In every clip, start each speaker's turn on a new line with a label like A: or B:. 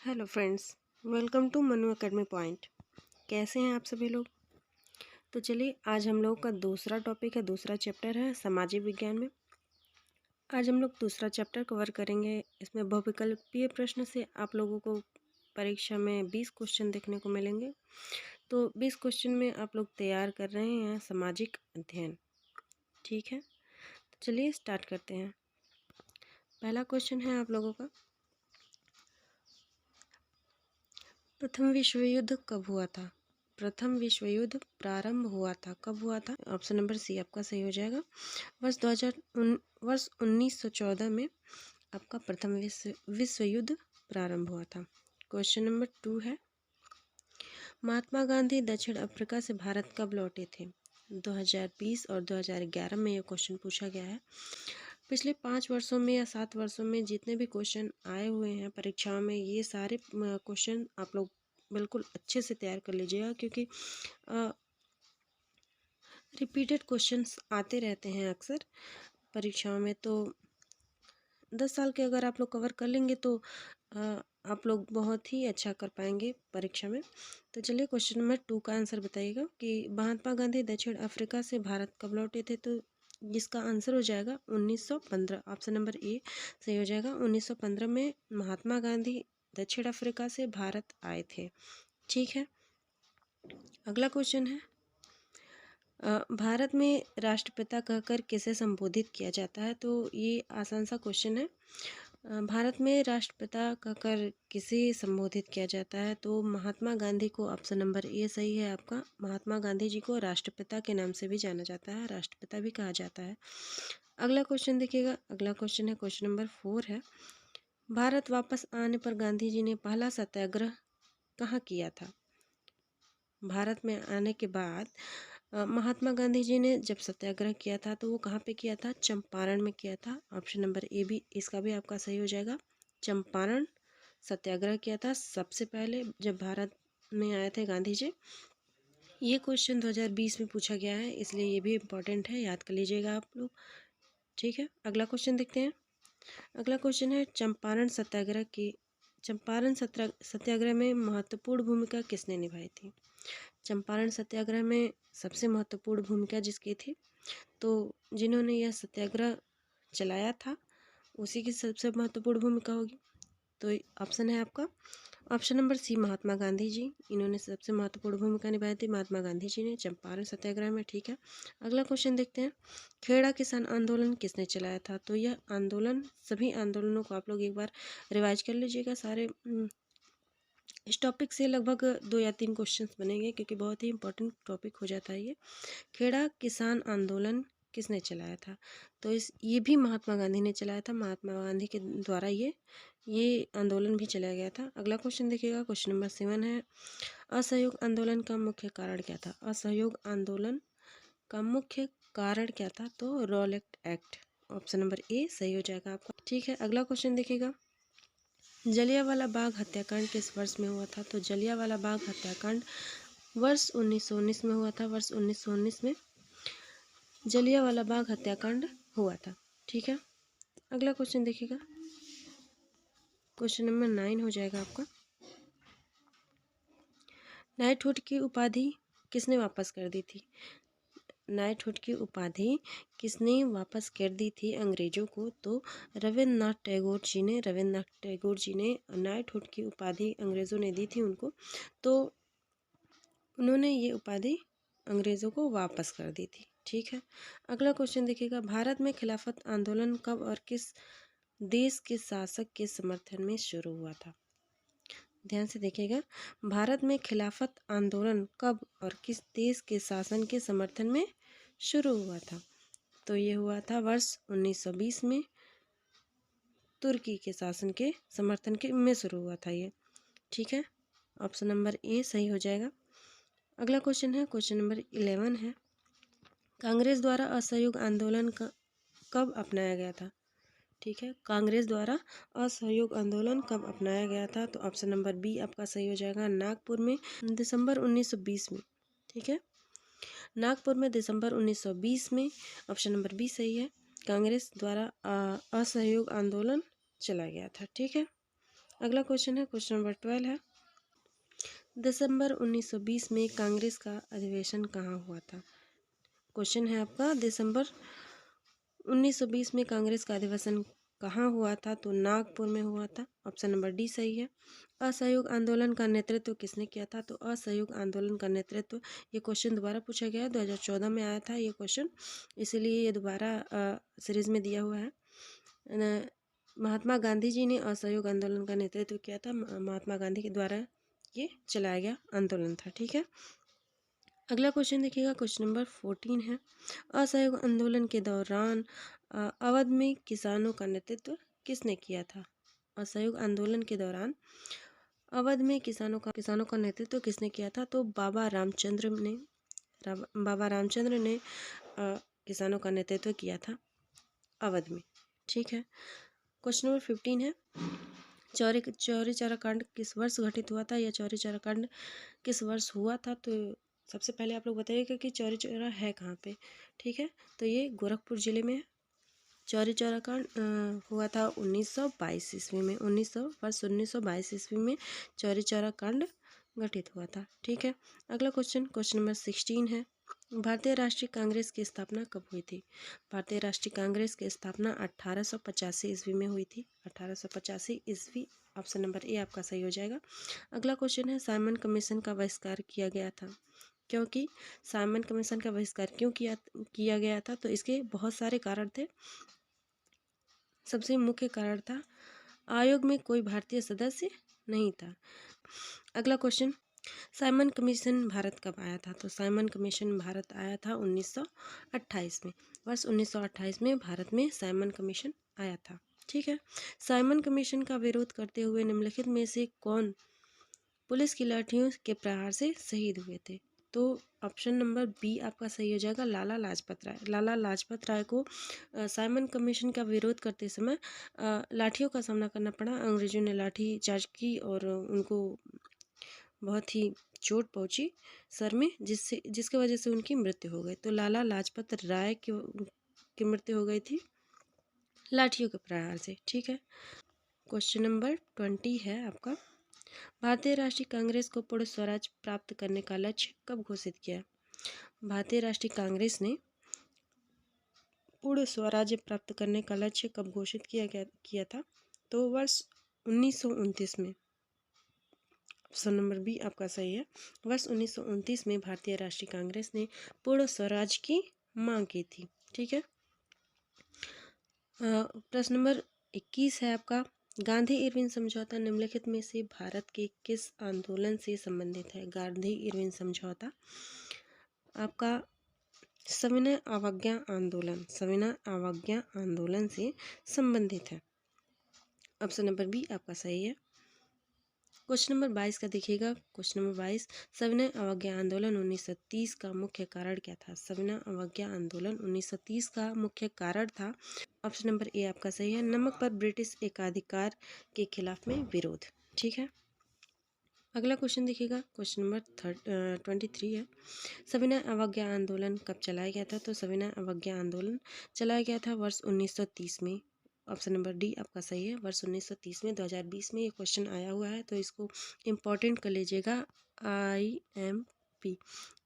A: Hello friends, welcome to Manu academy point. कैसे हैं आप सभी लोग। तो चलिए, आज हम लोग का दूसरा टॉपिक है, दूसरा चैप्टर है सामाजिक विज्ञान में। आज हम लोग दूसरा चैप्टर कवर करेंगे। इसमें बहुविकल्पीय प्रश्न से आप लोगों को परीक्षा में 20 क्वेश्चन देखने को मिलेंगे। तो 20 क्वेश्चन में आप लोग तैयार कर रहे हैं सामाजिक अध्ययन। ठीक है, तो चलिए स्टार्ट करते हैं। पहला क्वेश्चन है आप लोगों का, प्रथम विश्व युद्ध कब हुआ था। प्रथम विश्व युद्ध प्रारंभ हुआ था, कब हुआ था। ऑप्शन नंबर सी आपका सही हो जाएगा। वर्ष 1914 में आपका प्रथम विश्व युद्ध प्रारंभ हुआ था। क्वेश्चन नंबर 2 है, महात्मा गांधी दक्षिण अफ्रीका से भारत कब लौटे थे। 2020 और 2011 में ये क्वेश्चन पूछा गया है। पिछले 5 वर्षों में या 7 वर्षों में जितने भी क्वेश्चन आए हुए हैं परीक्षाओं में, ये सारे क्वेश्चन आप लोग बिल्कुल अच्छे से तैयार कर लीजिएगा, क्योंकि रिपीटेड क्वेश्चंस आते रहते हैं अक्सर परीक्षाओं में। तो 10 साल के अगर आप लोग कवर कर लेंगे तो आप लोग बहुत ही अच्छा कर पाएंगे परीक्षा में। तो चलिए, क्वेश्चन नंबर 2 का आंसर बताइएगा कि महात्मा गांधी दक्षिण अफ्रीका से भारत कब लौटे थे। तो जिसका आंसर हो जाएगा 1915। ऑप्शन नंबर ए सही हो जाएगा। 1915 में महात्मा गांधी दक्षिण अफ्रीका से भारत आए थे। ठीक है, अगला क्वेश्चन है, भारत में राष्ट्रपिता कहकर किसे संबोधित किया जाता है। तो ये आसान सा क्वेश्चन है। भारत में राष्ट्रपिता कहकर किसे संबोधित किया जाता है। तो महात्मा गांधी को, ऑप्शन नंबर ए सही है आपका। महात्मा गांधी जी को राष्ट्रपिता के नाम से भी जाना जाता है, राष्ट्रपिता भी कहा जाता है। अगला क्वेश्चन देखिएगा, अगला क्वेश्चन है, क्वेश्चन नंबर 4 है, भारत वापस आने पर गांधी जी ने पहला सत्याग्रह कहाँ किया था। भारत में आने के बाद महात्मा गांधी जी ने जब सत्याग्रह किया था तो वो कहाँ पे किया था, चंपारण में किया था। ऑप्शन नंबर ए भी इसका भी आपका सही हो जाएगा। चंपारण सत्याग्रह किया था सबसे पहले जब भारत में आए थे गांधी जी। ये क्वेश्चन 2020 में पूछा गया है, इसलिए ये भी इम्पोर्टेंट है, याद कर लीजिएगा आप लोग। ठीक है, अगला क्वेश्चन देखते हैं। अगला क्वेश्चन है, चंपारण सत्याग्रह में महत्वपूर्ण भूमिका किसने निभाई थी। चंपारण सत्याग्रह में सबसे महत्वपूर्ण भूमिका जिसकी थी, तो जिन्होंने यह सत्याग्रह चलाया था उसी की सबसे महत्वपूर्ण भूमिका होगी। तो ऑप्शन है आपका option number C, Mahatma Gandhi ji. इन्होंने सबसे महत्वपूर्ण भूमिका निभाई थी, महात्मा गांधी जी ने चंपारण सत्याग्रह में। ठीक है, अगला क्वेश्चन देखते हैं, खेड़ा किसान आंदोलन किसने चलाया था। तो यह आंदोलन, सभी आंदोलनों को आप लोग एक बार रिवाइज कर लीजिएगा। सारे इस टॉपिक से लगभग 2 या 3 क्वेश्चंस बनेंगे, क्योंकि बहुत ही इंपॉर्टेंट टॉपिक हो जाता है ये। खेड़ा किसान आंदोलन किसने चलाया था। तो ये भी महात्मा गांधी ने चलाया था, महात्मा गांधी के द्वारा ये आंदोलन भी चलाया गया था। अगला क्वेश्चन देखिएगा, क्वेश्चन नंबर 7 है, असहयोग आंदोलन का मुख्य कारण क्या था। असहयोग आंदोलन का मुख्य कारण क्या था। तो Rowlatt act, option number A सही हो जाएगा आपका। ठीक है, अगला क्वेश्चन देखिएगा, जलियांवाला बाग हत्याकांड किस वर्ष में हुआ था। तो जलियांवाला बाग हत्याकांड वर्ष 1919 में हुआ था। वर्ष 1919 में जलियांवाला बाग हत्याकांड हुआ था। ठीक है, अगला क्वेश्चन देखिएगा, क्वेश्चन नंबर 9 हो जाएगा आपका, नाइटहुड की उपाधि किसने वापस कर दी थी। नाइटहुड की उपाधि किसने वापस कर दी थी अंग्रेजों को। तो रविन्द्रनाथ टैगोर जी ने नाइटहुड की उपाधि अंग्रेज़ों ने दी थी उनको, तो उन्होंने ये उपाधि अंग्रेज़ों को वापस कर दी थी। ठीक है, अगला क्वेश्चन देखिएगा, भारत में खिलाफत आंदोलन कब और किस देश के शासक के समर्थन में शुरू हुआ था। ध्यान से देखिएगा, भारत में खिलाफत आंदोलन कब और किस देश के शासन के समर्थन में शुरू हुआ था। तो ये हुआ था वर्ष 1920 में, तुर्की के शासन के समर्थन के में शुरू हुआ था ये। ठीक है, ऑप्शन नंबर ए सही हो जाएगा। अगला क्वेश्चन है, क्वेश्चन नंबर 11 है, कांग्रेस द्वारा असहयोग आंदोलन कब अपनाया गया था। ठीक है, कांग्रेस द्वारा असहयोग आंदोलन कब अपनाया गया था। तो ऑप्शन नंबर बी आपका सही हो जाएगा, नागपुर में दिसंबर 1920 में। ठीक है, नागपुर में दिसंबर 1920 में, ऑप्शन नंबर बी सही है, कांग्रेस द्वारा असहयोग आंदोलन चला गया था। ठीक है, अगला क्वेश्चन है, क्वेश्चन नंबर 12 है, दिसंबर 1920 में कांग्रेस का अधिवेशन कहाँ हुआ था। क्वेश्चन है आपका, दिसंबर 1920 में कांग्रेस का अधिवेशन कहाँ हुआ था, तो नागपुर में हुआ था। ऑप्शन नंबर डी सही है। असहयोग आंदोलन का नेतृत्व किसने किया था, तो असहयोग आंदोलन का नेतृत्व, ये क्वेश्चन दोबारा पूछा गया है, 2014 में आया था ये क्वेश्चन, इसीलिए ये दोबारा सीरीज में दिया हुआ है। महात्मा गांधी जी ने असहयोग आंदोलन का नेतृत्व किया था, महात्मा गांधी के द्वारा ये चलाया गया आंदोलन था। ठीक है, अगला क्वेश्चन देखिएगा, क्वेश्चन नंबर 14 है, असहयोग आंदोलन के दौरान अवध में किसानों का नेतृत्व किसने किया था। असहयोग आंदोलन के दौरान अवध में किसानों का नेतृत्व किसने किया था, तो बाबा रामचंद्र ने किसानों का नेतृत्व किया था अवध में। ठीक है, क्वेश्चन नंबर 15 है, चौरी चौरा कांड किस वर्ष घटित हुआ था, या चौरी चौरा कांड किस वर्ष हुआ था। तो सबसे पहले आप लोग बताइएगा कि चौरी चौरा है कहाँ पे। ठीक है, तो ये गोरखपुर जिले में है। चौरी चौरा कांड हुआ था 1922 ईस्वी में, वर्ष 1922 ईस्वी में चौरी चौरा कांड घटित हुआ था। ठीक है, अगला क्वेश्चन, क्वेश्चन नंबर 16 है, भारतीय राष्ट्रीय कांग्रेस की स्थापना कब हुई थी। भारतीय राष्ट्रीय कांग्रेस की स्थापना 1885 ईस्वी में हुई थी। 1885 ईस्वी, ऑप्शन नंबर ए आपका सही हो जाएगा। अगला क्वेश्चन है, साइमन कमीशन का बहिष्कार किया गया था, क्योंकि साइमन कमीशन का बहिष्कार क्यों किया गया था, तो इसके बहुत सारे कारण थे। सबसे मुख्य कारण था, आयोग में कोई भारतीय सदस्य नहीं था। अगला क्वेश्चन, साइमन कमीशन भारत कब आया था, तो साइमन कमीशन भारत आया था 1928 में। वर्ष 1928 में भारत में साइमन कमीशन आया था। ठीक है, साइमन कमीशन का विरोध करते हुए निम्नलिखित में से कौन पुलिस की लाठियों के प्रहार से शहीद हुए थे, तो ऑप्शन नंबर बी आपका सही हो जाएगा, लाला लाजपत राय। लाला लाजपत राय को साइमन कमीशन का विरोध करते समय लाठियों का सामना करना पड़ा। अंग्रेजों ने लाठी चार्ज की और उनको बहुत ही चोट पहुंची सर में, जिसके वजह से उनकी मृत्यु हो गई। तो लाला लाजपत राय की मृत्यु हो गई थी लाठियों के प्रहार से। ठीक है, क्वेश्चन नंबर 20 है आपका, भारतीय राष्ट्रीय कांग्रेस को पूर्ण स्वराज प्राप्त करने का लक्ष्य कब घोषित किया। भारतीय राष्ट्रीय कांग्रेस ने पूर्ण स्वराज्य प्राप्त करने का लक्ष्य कब घोषित किया था, तो वर्ष 1929 में। ऑप्शन नंबर बी आपका सही है, वर्ष 1929 में भारतीय राष्ट्रीय कांग्रेस ने पूर्ण स्वराज की मांग की थी। ठीक है, प्रश्न नंबर 21 है आपका, गांधी इरविन समझौता निम्नलिखित में से भारत के किस आंदोलन से संबंधित है। गांधी इरविन समझौता आपका सविनय अवज्ञा आंदोलन से संबंधित है। ऑप्शन नंबर बी आपका सही है। क्वेश्चन नंबर 22 का देखिएगा, क्वेश्चन नंबर 22, सविनय अवज्ञा आंदोलन 1930 का मुख्य कारण क्या था। सविनय अवज्ञा आंदोलन 1930 का मुख्य कारण था, ऑप्शन नंबर ए आपका सही है, नमक पर ब्रिटिश एकाधिकार के खिलाफ में विरोध। ठीक है, अगला क्वेश्चन देखिएगा, क्वेश्चन नंबर 23 है, सविनय अवज्ञा आंदोलन कब चलाया गया था, तो सविनय अवज्ञा आंदोलन चलाया गया था वर्ष 1930 में। ऑप्शन नंबर डी आपका सही है, वर्ष 1930 में। 2020 में ये क्वेश्चन आया हुआ है, तो इसको इम्पॉर्टेंट कर लीजिएगा, IMP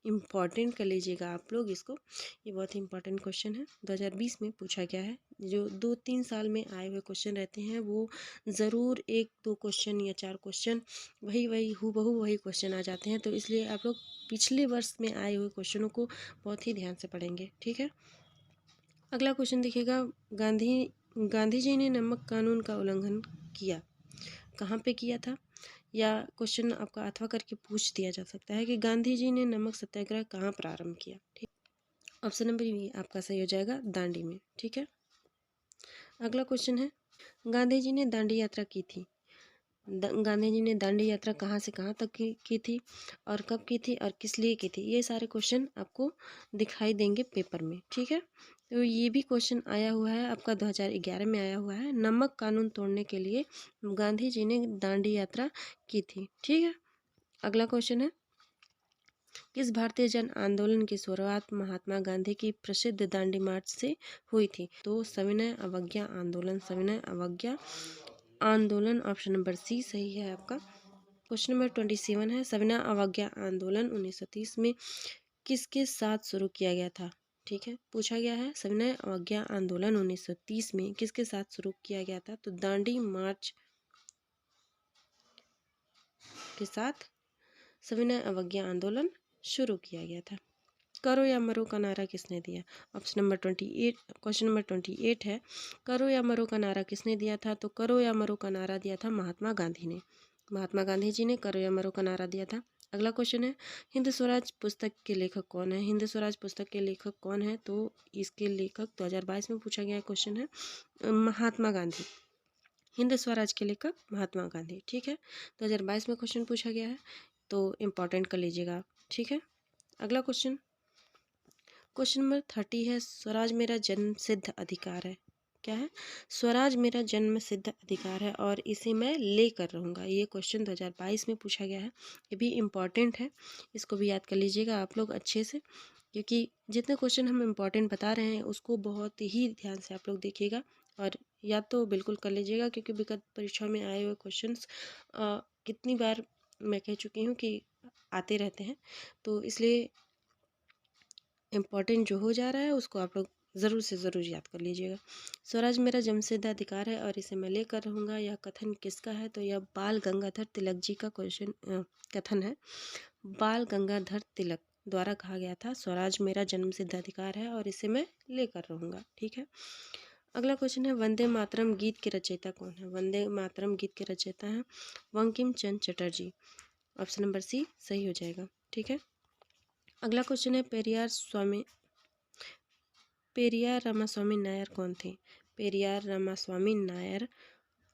A: इम्पॉर्टेंट कर लीजिएगा आप लोग इसको, ये बहुत ही इंपॉर्टेंट क्वेश्चन है, 2020 में पूछा गया है। जो 2-3 साल में आए हुए क्वेश्चन रहते हैं वो ज़रूर 1-2 क्वेश्चन या 4 क्वेश्चन वही हूबहू वही क्वेश्चन आ जाते हैं, तो इसलिए आप लोग पिछले वर्ष में आए हुए क्वेश्चनों को बहुत ही ध्यान से पढ़ेंगे। ठीक है, अगला क्वेश्चन देखिएगा, गांधी जी ने नमक कानून का उल्लंघन किया, कहाँ पे किया था, या क्वेश्चन आपका अथवा करके पूछ दिया जा सकता है कि गांधी जी ने नमक सत्याग्रह कहाँ प्रारंभ किया। ठीक, ऑप्शन नंबर बी आपका सही हो जाएगा, दांडी में। ठीक है, अगला क्वेश्चन है, गांधी जी ने दांडी यात्रा की थी, गांधी जी ने दांडी यात्रा कहाँ से कहाँ तक की थी, और कब की थी, और किस लिए की थी, ये सारे क्वेश्चन आपको दिखाई देंगे पेपर में। ठीक है, तो ये भी क्वेश्चन आया हुआ है आपका 2011 में आया हुआ है, नमक कानून तोड़ने के लिए गांधी जी ने दांडी यात्रा की थी। ठीक है, अगला क्वेश्चन है, किस भारतीय जन आंदोलन की शुरुआत महात्मा गांधी की प्रसिद्ध दांडी मार्च से हुई थी, तो सविनय अवज्ञा आंदोलन। सविनय अवज्ञा आंदोलन, ऑप्शन नंबर सी सही है आपका। क्वेश्चन नंबर 27 है, सविनय अवज्ञा आंदोलन 1930 में किसके साथ शुरू किया गया था? ठीक है, पूछा गया है सविनय अवज्ञा आंदोलन 1930 में किसके साथ शुरू किया गया था? तो दांडी मार्च के साथ सविनय अवज्ञा आंदोलन शुरू किया गया था। करो या मरो का नारा किसने दिया? ऑप्शन नंबर 28, क्वेश्चन नंबर 28 है, करो या मरो का नारा किसने दिया था? तो करो या मरो का नारा दिया था महात्मा गांधी ने। महात्मा गांधी जी ने करो या मरो का नारा दिया था। अगला क्वेश्चन है, हिंद स्वराज पुस्तक के लेखक कौन है? हिंद स्वराज पुस्तक के लेखक कौन है? तो इसके लेखक 2022 में पूछा गया क्वेश्चन है महात्मा गांधी। हिंद स्वराज के लेखक महात्मा गांधी। ठीक है, 2022 में क्वेश्चन पूछा गया है, तो इम्पॉर्टेंट कर लीजिएगा आप। ठीक है, अगला क्वेश्चन, क्वेश्चन नंबर 30 है, स्वराज मेरा जन्म सिद्ध अधिकार है। क्या है? स्वराज मेरा जन्म सिद्ध अधिकार है और इसे मैं लेकर रहूँगा। ये क्वेश्चन 2022 में पूछा गया है, ये भी इम्पॉर्टेंट है, इसको भी याद कर लीजिएगा आप लोग अच्छे से, क्योंकि जितने क्वेश्चन हम इम्पॉर्टेंट बता रहे हैं उसको बहुत ही ध्यान से आप लोग देखिएगा और याद तो बिल्कुल कर लीजिएगा, क्योंकि विगत परीक्षा में आए हुए क्वेश्चंस कितनी बार मैं कह चुकी हूँ कि आते रहते हैं, तो इसलिए इम्पॉर्टेंट जो हो जा रहा है उसको आप लोग ज़रूर से ज़रूर याद कर लीजिएगा। स्वराज मेरा जन्मसिद्ध अधिकार है और इसे मैं लेकर रहूँगा, यह कथन किसका है? तो यह बाल गंगाधर तिलक जी का कथन है। बाल गंगाधर तिलक द्वारा कहा गया था, स्वराज मेरा जन्मसिद्ध अधिकार है और इसे मैं लेकर रहूँगा। ठीक है, अगला क्वेश्चन है, वंदे मातरम गीत के रचयिता कौन है? वंदे मातरम गीत के रचयिता हैं Bankim Chandra Chatterjee. Option number C सही हो जाएगा। ठीक है, अगला क्वेश्चन है, पेरियार रामास्वामी नायर कौन थे? पेरियार रामास्वामी नायर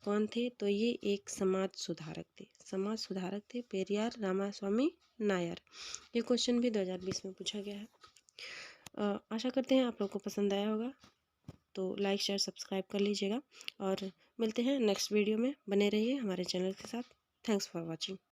A: कौन थे? तो ये एक समाज सुधारक थे। समाज सुधारक थे पेरियार रामास्वामी नायर। ये क्वेश्चन भी 2020 में पूछा गया है। आशा करते हैं आप लोग को पसंद आया होगा, तो लाइक शेयर सब्सक्राइब कर लीजिएगा और मिलते हैं नेक्स्ट वीडियो में। बने रहिए हमारे चैनल के साथ। Thanks for watching.